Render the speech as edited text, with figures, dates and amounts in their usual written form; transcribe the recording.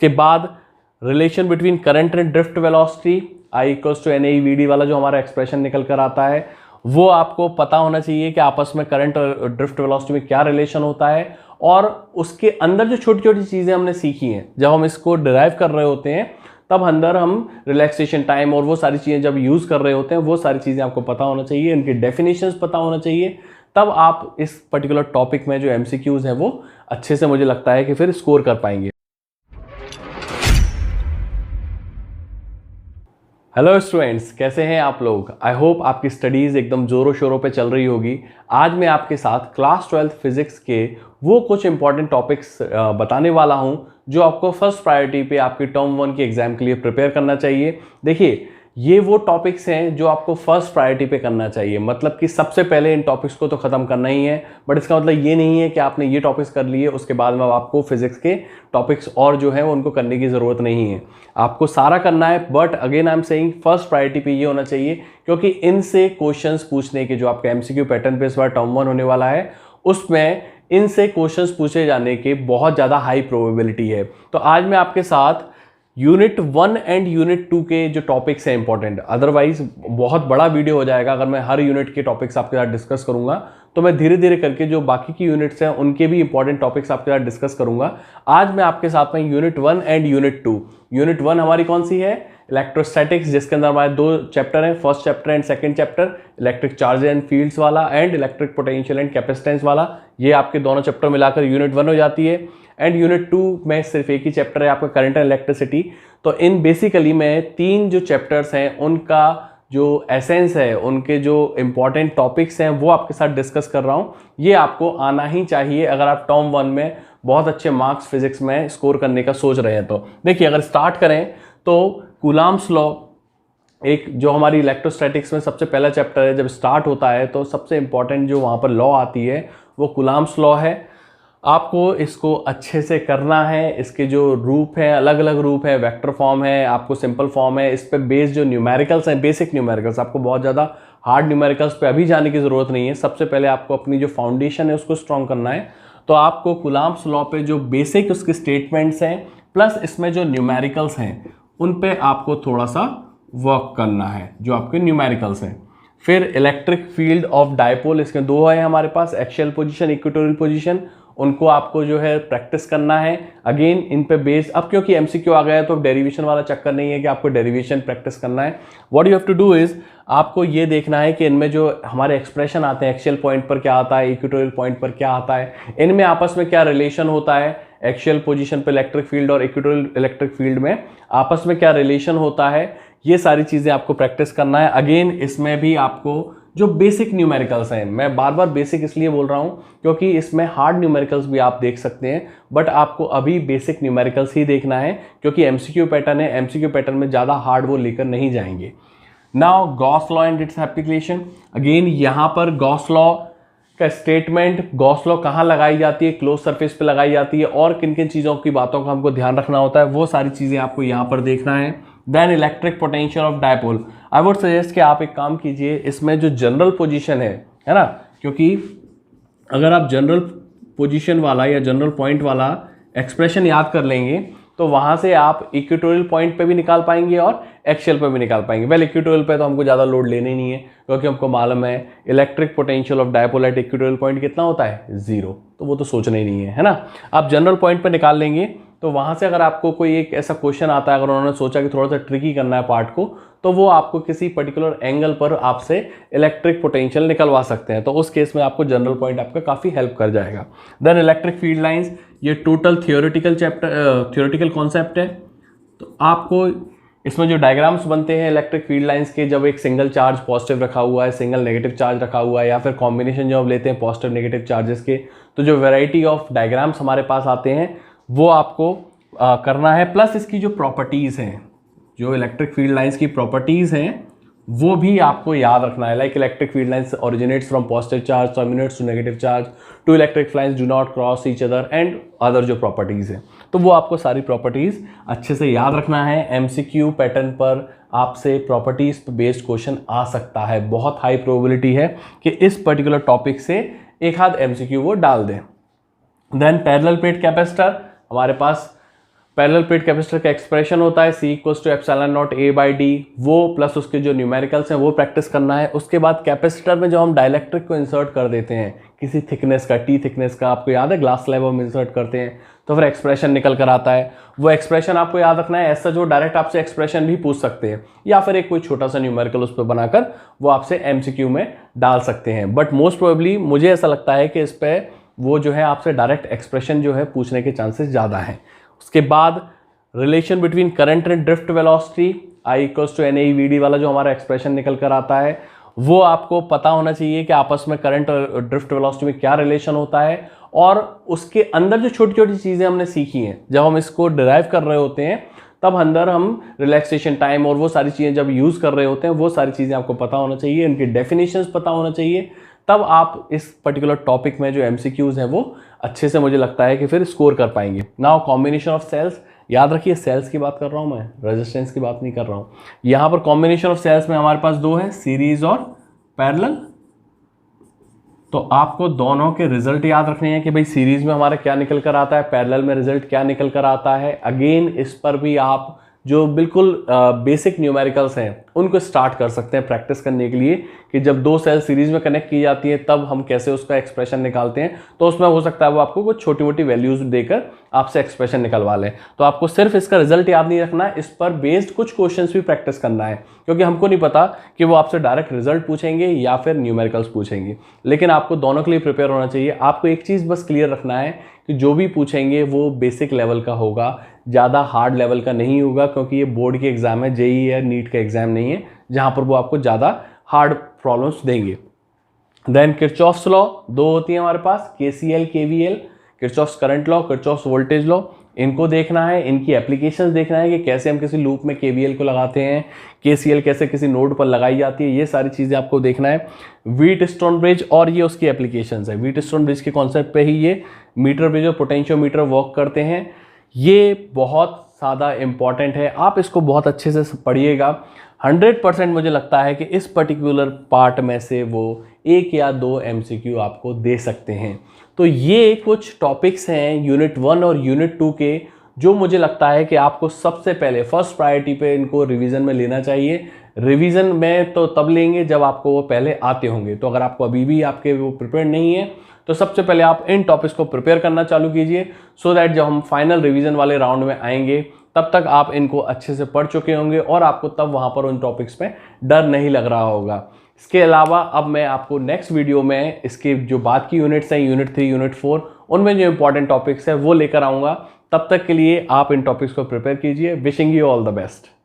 उसके बाद relation between current and drift velocity, I equals to NAEVD वाला जो हमारा एक्सप्रेशन निकल कर आता है, वो आपको पता होना चाहिए कि आपस में करंट और ड्रिफ्ट वेलोसिटी में क्या रिलेशन होता है। और उसके अंदर जो छोटी छोटी चीज़ें हमने सीखी हैं, जब हम इसको डिराइव कर रहे होते हैं तब अंदर हम रिलैक्सेशन टाइम और वो सारी चीज़ें जब यूज़ कर रहे होते हैं, वो सारी चीज़ें आपको पता होना चाहिए, इनके डेफिनेशंस पता होना चाहिए। तब आप इस पर्टिकुलर टॉपिक में जो MCQs हैं वो अच्छे से, मुझे लगता है कि फिर स्कोर कर पाएंगे। हेलो स्टूडेंट्स, कैसे हैं आप लोग? आई होप आपकी स्टडीज़ एकदम ज़ोरों शोरों पे चल रही होगी। आज मैं आपके साथ क्लास 12th फिजिक्स के वो कुछ इंपॉर्टेंट टॉपिक्स बताने वाला हूं जो आपको फर्स्ट प्रायोरिटी पे आपकी टर्म 1 के एग्जाम के लिए प्रिपेयर करना चाहिए। देखिए, ये वो टॉपिक्स हैं जो आपको फर्स्ट प्रायोरिटी पे करना चाहिए, मतलब कि सबसे पहले इन टॉपिक्स को तो ख़त्म करना ही है। बट इसका मतलब ये नहीं है कि आपने ये टॉपिक्स कर लिए उसके बाद में आपको फिजिक्स के टॉपिक्स और जो है उनको करने की ज़रूरत नहीं है, आपको सारा करना है। But again I am saying first priority पे ये होना चाहिए, क्योंकि इनसे क्वेश्चंस पूछने के जो आपका MCQ पैटर्न पे इस बार टर्म 1 होने वाला है, उसमें इनसे क्वेश्चंस पूछे जाने की बहुत ज़्यादा हाई प्रोबेबिलिटी है। तो आज मैं आपके साथ यूनिट 1 एंड यूनिट 2 के जो टॉपिक्स हैं इंपॉर्टेंट, अदरवाइज बहुत बड़ा वीडियो हो जाएगा अगर मैं हर यूनिट के टॉपिक्स आपके साथ डिस्कस करूंगा। तो मैं धीरे धीरे करके जो बाकी की यूनिट्स हैं उनके भी इंपॉर्टेंट टॉपिक्स आपके साथ डिस्कस करूंगा। आज मैं आपके साथ में यूनिट 1 एंड यूनिट 2। यूनिट 1 हमारी कौन सी है? इलेक्ट्रोस्टैटिक्स, जिसके अंदर हमारे 2 चैप्टर हैं, first chapter and second chapter, electric charge and fields वाला and electric potential and capacitance वाला। ये आपके दोनों चैप्टर मिलाकर यूनिट 1 हो जाती है। एंड यूनिट 2 में सिर्फ एक ही चैप्टर है आपका करंट एंड इलेक्ट्रिसिटी। तो इन बेसिकली में 3 जो चैप्टर्स हैं उनका जो एसेंस है, उनके जो इंपॉर्टेंट टॉपिक्स हैं वो आपके साथ डिस्कस कर रहा हूँ। ये आपको आना ही चाहिए अगर आप टर्म 1 में बहुत अच्छे मार्क्स फिजिक्स में स्कोर करने का सोच रहे हैं। तो देखिए, अगर स्टार्ट करें तो कूलम्ब्स लॉ, एक जो हमारी इलेक्ट्रोस्टैटिक्स में सबसे पहला चैप्टर है, जब स्टार्ट होता है तो सबसे इंपॉर्टेंट जो वहाँ पर लॉ आती है वो कूलम्ब्स लॉ है। आपको इसको अच्छे से करना है। इसके जो रूप हैं, अलग अलग रूप है, वेक्टर फॉर्म है, आपको सिंपल फॉर्म है। इस पे बेस्ड जो न्यूमेरिकल्स हैं, बेसिक न्यूमेरिकल्स, आपको बहुत ज़्यादा हार्ड न्यूमेरिकल्स पे अभी जाने की ज़रूरत नहीं है। सबसे पहले आपको अपनी जो फाउंडेशन है उसको स्ट्रॉन्ग करना है। तो आपको कूलम्ब्स लॉ पे जो बेसिक उसके स्टेटमेंट्स हैं प्लस इसमें जो न्यूमेरिकल्स हैं उन पे आपको थोड़ा सा वर्क करना है, जो आपके न्यूमेरिकल्स हैं। फिर इलेक्ट्रिक फील्ड ऑफ डायपोल, इसके 2 है हमारे पास, एक्सियल पोजीशन, इक्वेटोरियल पोजीशन, उनको आपको जो है प्रैक्टिस करना है। अगेन इन पे बेस, अब क्योंकि MCQ आ गया है तो डेरिवेशन वाला चक्कर नहीं है कि आपको डेरिवेशन प्रैक्टिस करना है। What you have to do is, आपको ये देखना है कि इनमें जो हमारे एक्सप्रेशन आते हैं, एक्सियल पॉइंट पर क्या आता है, इक्वेटोरियल पॉइंट पर क्या आता है, इनमें आपस में क्या रिलेशन होता है, एक्सियल पोजीशन पे इलेक्ट्रिक फील्ड और इक्वेटोरियल इलेक्ट्रिक फील्ड में आपस में क्या रिलेशन होता है, ये सारी चीज़ें आपको प्रैक्टिस करना है। अगेन इसमें भी आपको जो बेसिक न्यूमेरिकल्स हैं, मैं बार बार बेसिक इसलिए बोल रहा हूँ क्योंकि इसमें हार्ड न्यूमेरिकल्स भी आप देख सकते हैं, बट आपको अभी बेसिक न्यूमेरिकल्स ही देखना है क्योंकि MCQ पैटर्न है। MCQ पैटर्न में ज़्यादा हार्ड वो लेकर नहीं जाएंगे। Now Gauss law and its application. Again यहाँ पर गॉस लॉ का स्टेटमेंट, गॉस लॉ कहाँ लगाई जाती है, क्लोज सरफेस पे लगाई जाती है और किन किन चीज़ों की बातों का हमको ध्यान रखना होता है, वो सारी चीज़ें आपको यहाँ पर देखना है। Then electric potential of dipole. I would suggest कि आप एक काम कीजिए, इसमें जो जनरल पोजीशन है ना, क्योंकि अगर आप जनरल पोजीशन वाला या जनरल पॉइंट वाला एक्सप्रेशन याद कर लेंगे तो वहाँ से आप इक्वेटोरियल पॉइंट पे भी निकाल पाएंगे और एक्सियल पे भी निकाल पाएंगे। वेल, इक्वेटोरियल पे तो हमको ज़्यादा लोड लेने नहीं है क्योंकि हमको मालूम है electric potential of dipole at equatorial point कितना होता है, 0, तो वो तो सोचना ही नहीं है ना। आप जनरल पॉइंट पे निकाल लेंगे तो वहाँ से अगर आपको कोई एक ऐसा क्वेश्चन आता है, अगर उन्होंने सोचा कि थोड़ा सा ट्रिकी करना है पार्ट को, तो वो आपको किसी पर्टिकुलर एंगल पर आपसे इलेक्ट्रिक पोटेंशियल निकलवा सकते हैं। तो उस केस में आपको जनरल पॉइंट आपका काफ़ी हेल्प कर जाएगा। देन इलेक्ट्रिक फील्ड लाइंस, ये टोटल थियोरेटिकल कॉन्सेप्ट है। तो आपको इसमें जो डायग्राम्स बनते हैं इलेक्ट्रिक फील्ड लाइंस के, जब एक सिंगल चार्ज पॉजिटिव रखा हुआ है, सिंगल नेगेटिव चार्ज रखा हुआ है, या फिर कॉम्बिनेशन जो आप लेते हैं पॉजिटिव नेगेटिव चार्जेस के, तो जो वैरायटी ऑफ डायग्राम्स हमारे पास आते हैं वो आपको करना है। प्लस इसकी जो प्रॉपर्टीज़ हैं, जो इलेक्ट्रिक फील्ड लाइंस की प्रॉपर्टीज़ हैं वो भी आपको याद रखना है। Like electric field lines originates from positive charge, terminates to negative charge, two electric lines do not cross each other and other जो प्रॉपर्टीज़ हैं, तो वो आपको सारी प्रॉपर्टीज़ अच्छे से याद रखना है। MCQ पैटर्न पर आपसे प्रॉपर्टीज़ पर बेस्ड क्वेश्चन आ सकता है, बहुत हाई प्रोबेबिलिटी है कि इस पर्टिकुलर टॉपिक से एक आध MCQ वो डाल दें। देन पैरेलल प्लेट कैपेसिटर, हमारे पास पैरेलल प्लेट कैपेसिटर का एक्सप्रेशन होता है C equals to epsilon naught A/D, वो प्लस उसके जो न्यूमेरिकल्स हैं वो प्रैक्टिस करना है। उसके बाद कैपेसिटर में जो हम डाइलेक्ट्रिक को इंसर्ट कर देते हैं किसी थिकनेस का, T थिकनेस का, आपको याद है ग्लास स्लैब हम इंसर्ट करते हैं तो फिर एक्सप्रेशन निकल कर आता है। वो एक्सप्रेशन आपको याद रखना है, ऐसा जो डायरेक्ट आपसे एक्सप्रेशन भी पूछ सकते हैं या फिर एक कोई छोटा सा न्यूमेरिकल उस पर बनाकर वो आपसे MCQ में डाल सकते हैं। बट मोस्ट प्रोबेबली मुझे ऐसा लगता है कि इस पर वो जो है आपसे डायरेक्ट एक्सप्रेशन जो है पूछने के चांसेस ज़्यादा हैं। उसके बाद relation between current and drift velocity I equals to NAEVD वाला जो हमारा एक्सप्रेशन निकल कर आता है वो आपको पता होना चाहिए कि आपस में करंट और ड्रिफ्ट वेलोसिटी में क्या रिलेशन होता है, और उसके अंदर जो छोटी छोटी चीज़ें हमने सीखी हैं जब हम इसको डिराइव कर रहे होते हैं तब अंदर हम रिलैक्सेशन टाइम और वो सारी चीज़ें जब यूज़ कर रहे होते हैं वो सारी चीज़ें आपको पता होना चाहिए, उनकी डेफिनेशंस पता होना चाहिए, तब आप इस पर्टिकुलर टॉपिक में जो MCQs हैं वो अच्छे से मुझे लगता है कि फिर स्कोर कर पाएंगे। नाउ कॉम्बिनेशन ऑफ सेल्स, याद रखिए सेल्स की बात कर रहा हूँ मैं, रेजिस्टेंस की बात नहीं कर रहा हूँ। यहाँ पर कॉम्बिनेशन ऑफ सेल्स में हमारे पास दो हैं, सीरीज और पैरेलल। तो आपको दोनों के रिजल्ट याद रखने हैं कि भाई सीरीज में हमारा क्या निकल कर आता है, पैरेलल में रिजल्ट क्या निकल कर आता है। अगेन इस पर भी आप जो बिल्कुल बेसिक न्यूमेरिकल्स हैं उनको स्टार्ट कर सकते हैं प्रैक्टिस करने के लिए कि जब दो सेल सीरीज में कनेक्ट की जाती है तब हम कैसे उसका एक्सप्रेशन निकालते हैं। तो उसमें हो सकता है वो आपको कुछ छोटी मोटी वैल्यूज देकर आपसे एक्सप्रेशन निकलवा लें। तो आपको सिर्फ इसका रिजल्ट याद नहीं रखना है, इस पर बेस्ड कुछ क्वेश्चंस भी प्रैक्टिस करना है, क्योंकि हमको नहीं पता कि वो आपसे डायरेक्ट रिजल्ट पूछेंगे या फिर न्यूमेरिकल्स पूछेंगे। लेकिन आपको दोनों के लिए प्रिपेयर होना चाहिए। आपको एक चीज़ बस क्लियर रखना है कि जो भी पूछेंगे वो बेसिक लेवल का होगा, ज़्यादा हार्ड लेवल का नहीं होगा, क्योंकि ये बोर्ड के एग्जाम है, JEE है, नीट का एग्जाम नहीं है जहाँ पर वो आपको ज़्यादा हार्ड प्रॉब्लम्स देंगे। देन किरचॉफ्स लॉ दो होती है हमारे पास, KCL KVL, Kirchhoff's current law, Kirchhoff's voltage law, इनको देखना है, इनकी एप्लीकेशंस देखना है कि कैसे हम किसी लूप में KVL को लगाते हैं, KCL कैसे किसी नोड पर लगाई जाती है, ये सारी चीज़ें आपको देखना है। व्हीटस्टोन ब्रिज और ये उसकी एप्लीकेशंस है। व्हीटस्टोन ब्रिज के कॉन्सेप्ट पे ही ये मीटर ब्रिज और पोटेंशियोमीटर वर्क करते हैं। ये बहुत ज़्यादा इम्पॉर्टेंट है, आप इसको बहुत अच्छे से पढ़िएगा। 100% मुझे लगता है कि इस पर्टिकुलर पार्ट में से वो 1 या 2 MCQ आपको दे सकते हैं। तो ये कुछ टॉपिक्स हैं यूनिट 1 और यूनिट 2 के, जो मुझे लगता है कि आपको सबसे पहले फर्स्ट प्रायोरिटी पे इनको रिवीजन में लेना चाहिए। रिवीजन में तो तब लेंगे जब आपको वो पहले आते होंगे। तो अगर आपको अभी भी आपके वो प्रिपेयर नहीं है तो सबसे पहले आप इन टॉपिक्स को प्रिपेयर करना चालू कीजिए, सो दैट जब हम फाइनल रिवीजन वाले राउंड में आएंगे तब तक आप इनको अच्छे से पढ़ चुके होंगे और आपको तब वहाँ पर उन टॉपिक्स में डर नहीं लग रहा होगा। इसके अलावा अब मैं आपको नेक्स्ट वीडियो में इसके जो बात की यूनिट्स हैं, यूनिट 3 यूनिट 4, उनमें जो इंपॉर्टेंट टॉपिक्स है वो लेकर आऊँगा। तब तक के लिए आप इन टॉपिक्स को प्रिपेयर कीजिए। Wishing you all the best.